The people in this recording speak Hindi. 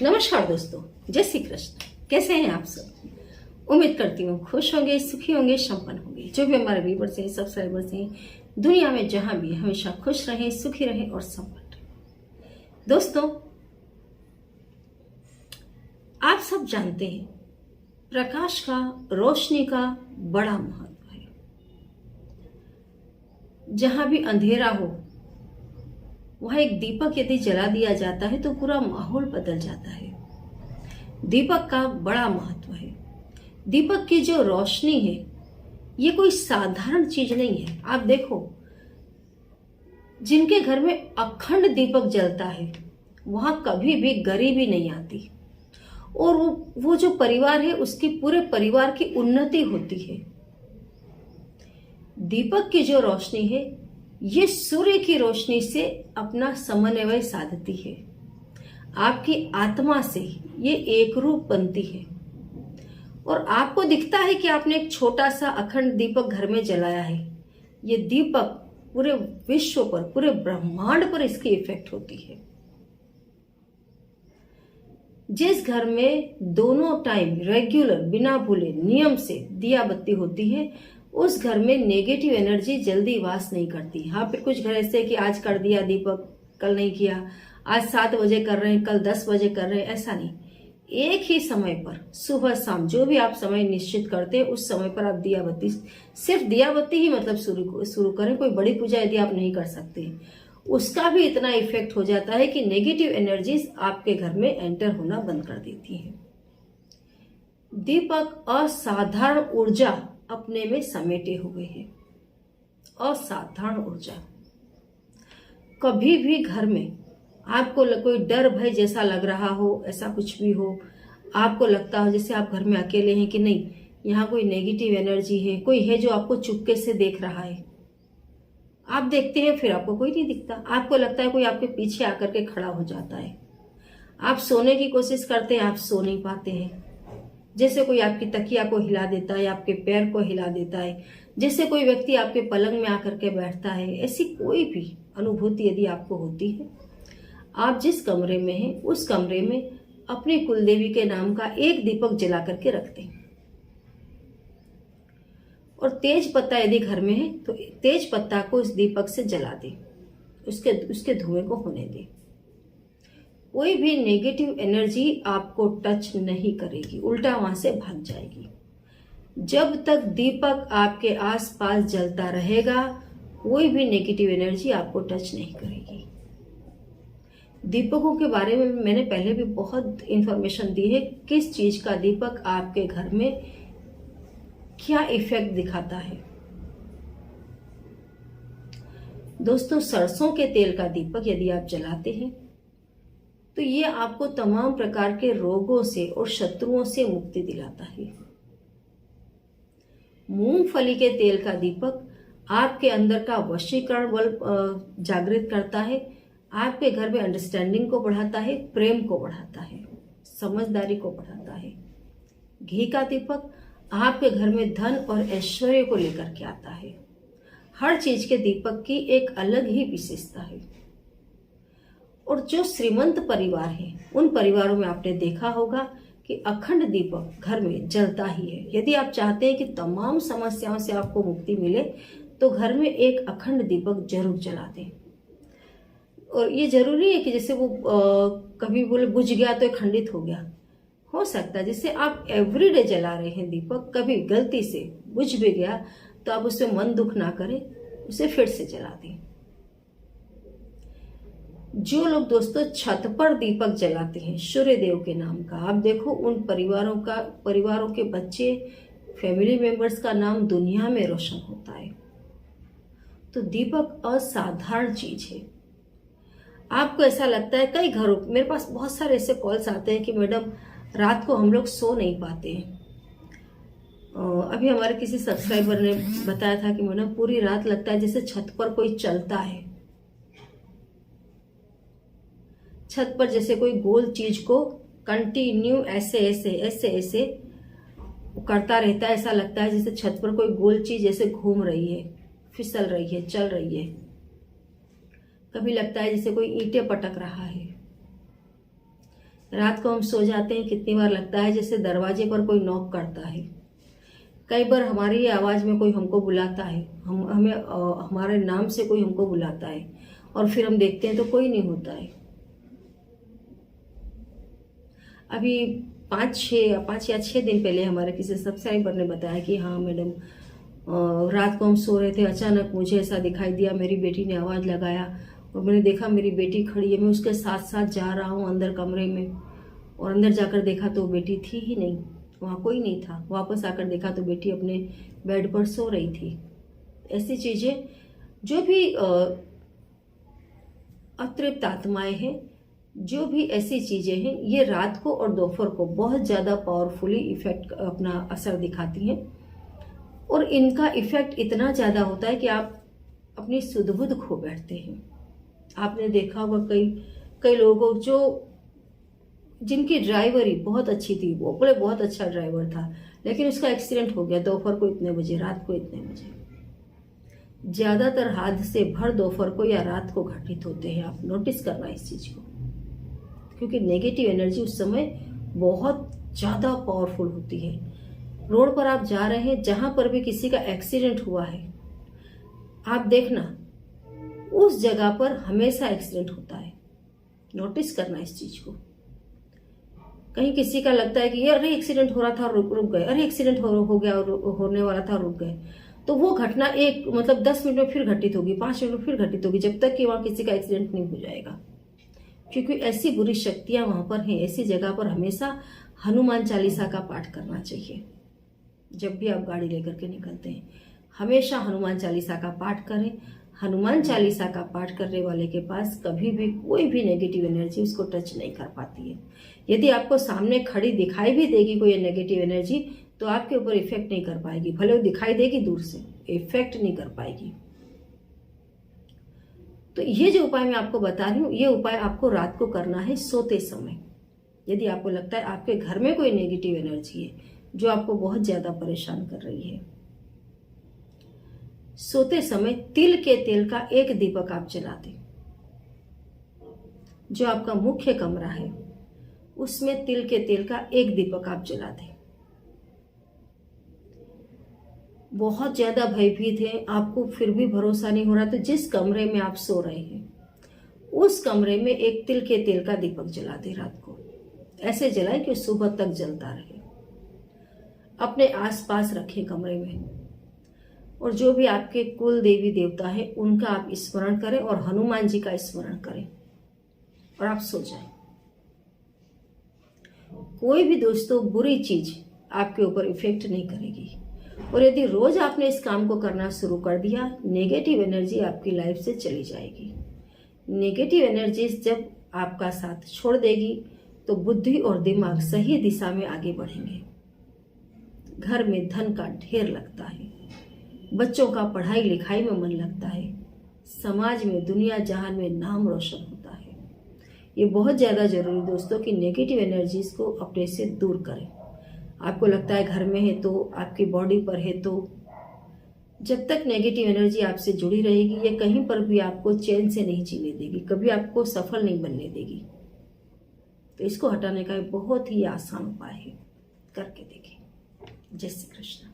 नमस्कार दोस्तों, जय श्री कृष्ण। कैसे हैं आप सब? उम्मीद करती हूँ खुश होंगे, सुखी होंगे, संपन्न होंगे। जो भी हमारे व्यूवर्स हैं, सब्सक्राइबर्स हैं, दुनिया में जहां भी हमेशा खुश रहें, सुखी रहें और संपन्न रहें। दोस्तों, आप सब जानते हैं प्रकाश का, रोशनी का बड़ा महत्व है। जहां भी अंधेरा हो वहां एक दीपक यदि जला दिया जाता है तो पूरा माहौल बदल जाता है। दीपक का बड़ा महत्व है। दीपक की जो रोशनी है ये कोई साधारण चीज नहीं है। आप देखो, जिनके घर में अखंड दीपक जलता है वहां कभी भी गरीबी नहीं आती, और वो जो परिवार है उसकी पूरे परिवार की उन्नति होती है। दीपक की जो रोशनी है ये सूर्य की रोशनी से अपना समन्वय साधती है। आपकी आत्मा से ये एक रूप बनती है, और आपको दिखता है कि आपने एक छोटा सा अखंड दीपक घर में जलाया है। ये दीपक पूरे विश्व पर, पूरे ब्रह्मांड पर इसकी इफेक्ट होती है। जिस घर में दोनों टाइम रेगुलर, बिना भूले, नियम से दिया बत्ती होती है, उस घर में नेगेटिव एनर्जी जल्दी वास नहीं करती। हाँ, फिर कुछ घर ऐसे कि आज कर दिया दीपक, कल नहीं किया, आज 7 बजे कर रहे हैं, कल 10 बजे कर रहे हैं, ऐसा नहीं। एक ही समय पर, सुबह शाम, जो भी आप समय निश्चित करते हैं उस समय पर आप दिया बत्ती, सिर्फ दिया बत्ती ही मतलब शुरू करें। कोई बड़ी पूजा यदि आप नहीं कर सकते, उसका भी इतना इफेक्ट हो जाता है कि नेगेटिव एनर्जीज आपके घर में एंटर होना बंद कर देती हैं। दीपक असाधारण ऊर्जा अपने में समेटे हुए है। असाधारण ऊर्जा। कभी भी घर में आपको कोई डर भय जैसा लग रहा हो, ऐसा कुछ भी हो, आपको लगता हो जैसे आप घर में अकेले हैं कि नहीं, यहाँ कोई नेगेटिव एनर्जी है, कोई है जो आपको चुपके से देख रहा है। आप देखते हैं फिर आपको कोई नहीं दिखता, आपको लगता है कोई आपके पीछे आकर के खड़ा हो जाता है। आप सोने की कोशिश करते हैं, आप सो नहीं पाते हैं। जैसे कोई आपकी तकिया को हिला देता है, आपके पैर को हिला देता है, जैसे कोई व्यक्ति आपके पलंग में आकर के बैठता है। ऐसी कोई भी अनुभूति यदि आपको होती है, आप जिस कमरे में हैं उस कमरे में अपनी कुलदेवी के नाम का एक दीपक जला करके रख दें, और तेज पत्ता यदि घर में है तो तेज पत्ता को इस दीपक से जला दें, उसके धुएं को होने दें। कोई भी नेगेटिव एनर्जी आपको टच नहीं करेगी, उल्टा वहां से भाग जाएगी। जब तक दीपक आपके आसपास जलता रहेगा कोई भी नेगेटिव एनर्जी आपको टच नहीं करेगी। दीपकों के बारे में मैंने पहले भी बहुत इंफॉर्मेशन दी है, किस चीज का दीपक आपके घर में क्या इफेक्ट दिखाता है। दोस्तों, सरसों के तेल का दीपक यदि आप जलाते हैं तो ये आपको तमाम प्रकार के रोगों से और शत्रुओं से मुक्ति दिलाता है। मूंगफली के तेल का दीपक आपके अंदर का वशीकरण बल जागृत करता है, आपके घर में अंडरस्टैंडिंग को बढ़ाता है, प्रेम को बढ़ाता है, समझदारी को बढ़ाता है। घी का दीपक आपके घर में धन और ऐश्वर्य को लेकर के आता है। हर चीज के दीपक की एक अलग ही विशेषता है। और जो श्रीमंत परिवार है उन परिवारों में आपने देखा होगा कि अखंड दीपक घर में जलता ही है। यदि आप चाहते हैं कि तमाम समस्याओं से आपको मुक्ति मिले तो घर में एक अखंड दीपक जरूर जला दें। और ये जरूरी है कि जैसे वो कभी बोले बुझ गया तो खंडित हो गया, हो सकता है जैसे आप एवरीडे जला रहे हैं दीपक, कभी गलती से बुझ भी गया तो आप उसमें मन दुख ना करें, उसे फिर से जला दें। जो लोग दोस्तों छत पर दीपक जलाते हैं सूर्य देव के नाम का, आप देखो उन परिवारों के बच्चे, फैमिली मेंबर्स का नाम दुनिया में रोशन होता है। तो दीपक असाधारण चीज है। आपको ऐसा लगता है, कई घरों, मेरे पास बहुत सारे ऐसे कॉल्स आते हैं कि मैडम रात को हम लोग सो नहीं पाते हैं। अभी हमारे किसी सब्सक्राइबर ने बताया था कि मैडम पूरी रात लगता है जैसे छत पर कोई चलता है, छत पर जैसे कोई गोल चीज को कंटिन्यू ऐसे ऐसे ऐसे ऐसे करता रहता है। ऐसा लगता है जैसे छत पर कोई गोल चीज जैसे घूम रही है, फिसल रही है, चल रही है। कभी लगता है जैसे कोई ईंटें पटक रहा है। रात को हम सो जाते हैं, कितनी बार लगता है जैसे दरवाजे पर कोई नॉक करता है। कई बार हमारी आवाज़ में कोई हमको बुलाता है, हमारे नाम से कोई हमको बुलाता है, और फिर हम देखते हैं तो कोई नहीं होता है। अभी 5 या 6 दिन पहले हमारे किसी सब्सक्राइबर ने बताया कि हाँ मैडम, रात को हम सो रहे थे, अचानक मुझे ऐसा दिखाई दिया, मेरी बेटी ने आवाज़ लगाया और मैंने देखा मेरी बेटी खड़ी है, मैं उसके साथ साथ जा रहा हूँ अंदर कमरे में, और अंदर जाकर देखा तो बेटी थी ही नहीं, वहाँ कोई नहीं था। वापस आकर देखा तो बेटी अपने बेड पर सो रही थी। ऐसी चीज़ें, जो भी अतृप्त आत्माएं हैं, जो भी ऐसी चीज़ें हैं, ये रात को और दोपहर को बहुत ज़्यादा पावरफुली इफेक्ट, अपना असर दिखाती हैं। और इनका इफेक्ट इतना ज़्यादा होता है कि आप अपनी सुध-बुध खो बैठते हैं। आपने देखा होगा कई लोगों को जिनकी ड्राइवरी बहुत अच्छी थी, वो बोले बहुत अच्छा ड्राइवर था, लेकिन उसका एक्सीडेंट हो गया दोपहर को इतने बजे, रात को इतने बजे। ज़्यादातर हादसे भर दोपहर को या रात को घटित होते हैं। आप नोटिस करना इस चीज़ को, क्योंकि नेगेटिव एनर्जी उस समय बहुत ज़्यादा पावरफुल होती है। रोड पर आप जा रहे हैं, जहां पर भी किसी का एक्सीडेंट हुआ है, आप देखना उस जगह पर हमेशा एक्सीडेंट होता है। नोटिस करना इस चीज को। कहीं किसी का लगता है कि अरे एक्सीडेंट हो रहा था, रुक गए, अरे एक्सीडेंट हो गया, होने वाला था, रुक गए, तो वो घटना 10 मिनट में फिर घटित होगी, 5 मिनट में फिर घटित होगी, जब तक कि वहां किसी का एक्सीडेंट नहीं हो जाएगा। क्योंकि ऐसी बुरी शक्तियां वहां पर हैं। ऐसी जगह पर हमेशा हनुमान चालीसा का पाठ करना चाहिए। जब भी आप गाड़ी लेकर के निकलते हैं, हमेशा हनुमान चालीसा का पाठ करें। हनुमान चालीसा का पाठ करने वाले के पास कभी भी कोई भी नेगेटिव एनर्जी उसको टच नहीं कर पाती है। यदि आपको सामने खड़ी दिखाई भी देगी कोई नेगेटिव एनर्जी, तो आपके ऊपर इफेक्ट नहीं कर पाएगी। भले वो दिखाई देगी दूर से, इफेक्ट नहीं कर पाएगी। तो ये जो उपाय मैं आपको बता रही हूँ, ये उपाय आपको रात को करना है सोते समय। यदि आपको लगता है आपके घर में कोई नेगेटिव एनर्जी है जो आपको बहुत ज्यादा परेशान कर रही है, सोते समय तिल के तेल का 1 दीपक आप जला दें। जो आपका मुख्य कमरा है उसमें तिल के तेल का 1 दीपक आप जला दें। बहुत ज्यादा भयभीत है, आपको फिर भी भरोसा नहीं हो रहा, तो जिस कमरे में आप सो रहे हैं उस कमरे में एक तिल के तेल का दीपक जला दें रात को। ऐसे जलाएं कि सुबह तक जलता रहे। अपने आसपास रखें कमरे में। और जो भी आपके कुल देवी देवता है उनका आप स्मरण करें और हनुमान जी का स्मरण करें और आप सो जाएं। कोई भी दोस्तों बुरी चीज आपके ऊपर इफेक्ट नहीं करेगी। और यदि रोज आपने इस काम को करना शुरू कर दिया, नेगेटिव एनर्जी आपकी लाइफ से चली जाएगी। नेगेटिव एनर्जी जब आपका साथ छोड़ देगी तो बुद्धि और दिमाग सही दिशा में आगे बढ़ेंगे। घर में धन का ढेर लगता है, बच्चों का पढ़ाई लिखाई में मन लगता है, समाज में दुनिया जहान में नाम रोशन होता है। ये बहुत ज़्यादा जरूरी दोस्तों कि नेगेटिव एनर्जीज को अपने से दूर करें। आपको लगता है घर में है तो, आपकी बॉडी पर है तो, जब तक नेगेटिव एनर्जी आपसे जुड़ी रहेगी ये कहीं पर भी आपको चैन से नहीं जीने देगी, कभी आपको सफल नहीं बनने देगी। तो इसको हटाने का बहुत ही आसान उपाय है, करके देखें। जय श्री कृष्ण।